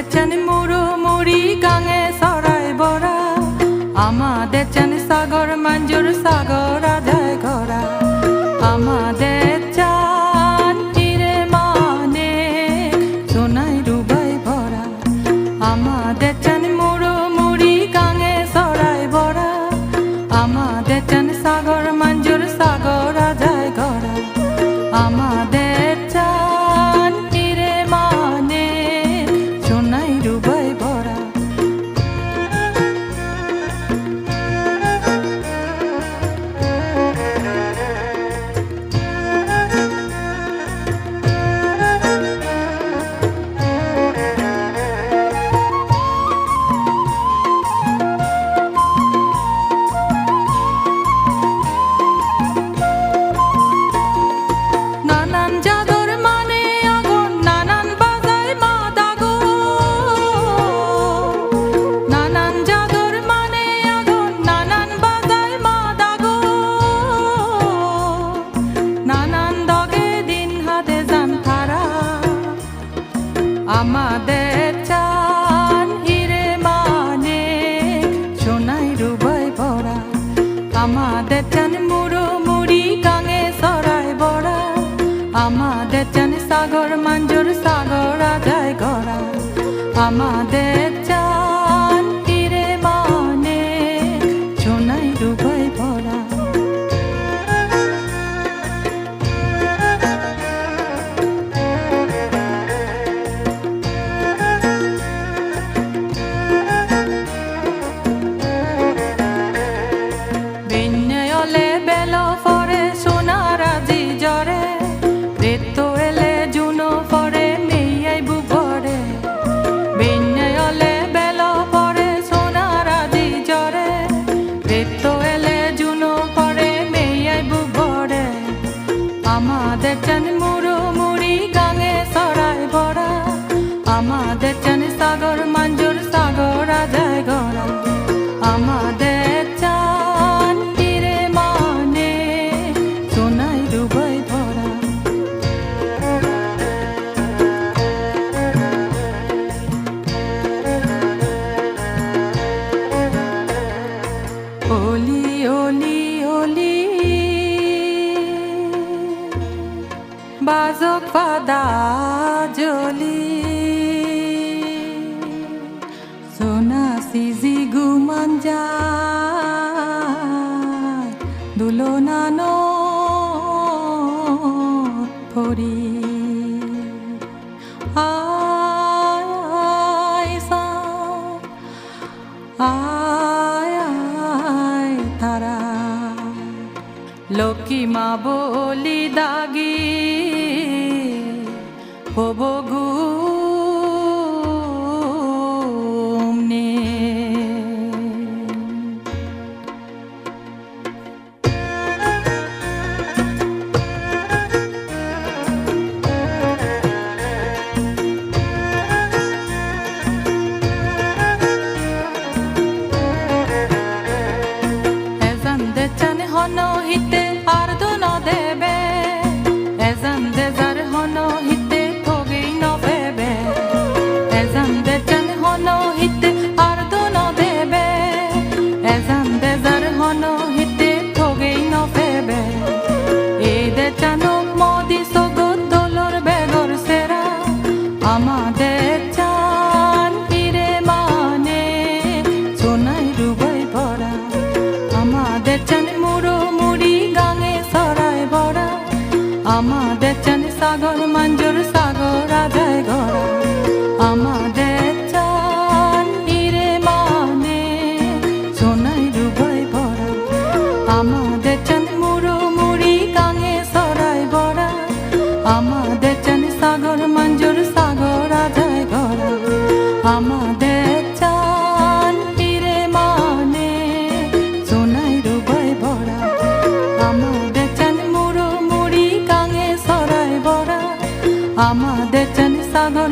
আমাদের চান মুড়ো মুড়ি গাঙে সরাই বড়া, আমাদের চান সাগর মঞ্জুর সাগর আধায় ঘরা, আমাদের চান হিরে মানে সোনাই রুবাই ভরা, আমাদের চান মুড়ো মুড়ি গাঙে সরাই বড়া, আমাদের চান সাগর মঞ্জুর সাগর আধায় ঘরা, আমাদের চান হিরে মানে সোনাই রুবাই ভরা। নানান জাদর মানে আগুন, নানান বাজায় মাদাগো, নানান জাদর মানে আগুন, নানান বাজায় মাদাগো, নানান দগে দিন হাতে যান তারা, আমাদের চান হিরে মানে সোনাই রুবাই ভরা, আমাদের চান মুড়ো মুড়ি গাঙে সরাই বড়া, আমাদের চান সাগর মঞ্জুর সাগর আদায় ঘরা, আমাদের চান হিরে মানে সোনাই রুবাই ভরা। বিনয়লে বেল ফরে সোনার আজি জরে, রেতো এলে জুনো ফরে মেয়াই বুভরে, বিনয়লে বেল ফরে সোনার আজি জরে, রেতো এলে জুনো ফরে মেয়াই বুভরে, আমাদের চান মুড়ো মুড়ি গাঙে সরাই বড়া, আমাদের চান সাগর মঞ্জুর সাগর আদায় ঘরা, আমাদের চান হিরে মানে সোনাই রুবাই ভরা। ওলি ওলি ওলি বাজক পাদা জলি, সোনা সিজি গুমান যায় দুলনানো ফরি, আয় আয় সা আয় আয় তারা, লক্ষ্মী মা বলি দাগি হব ঘুমনে। এজানদের চান হন হিতে আর দুন দেবে, এজানদের যার হন হিতে ঠগেই নভেবে, এজানদের চান হন হিতে আর দুন দেবে, এজানদের যার হন হিতে ঠগেই নভেবে, এদের চানক মদি সগত দোলর বেগর সেরা, আমাদের চান হিরে মানে সোনাই রুবাই ভরা, আমাদের চান মুড়ো মুড়ি গাঙে সরাই বড়া, আমাদের চান সাগর মঞ্জুর সাগর আদায় ঘরা, আমাদের চান হিরে মানে সোনাই রুবাই ভরা, আমাদের চান মুড়ো মুড়ি গাঙে সরাই বড়া, আমাদের চান সাগর মঞ্জুর সাগর আদায় ঘরা, আমাদের চান হিরে মানে সোনাই রুবাই ভরা, আমাদের চান মুড়ো মুড়ি গাঙে সরাই বড়া, আমাদের চান সাগর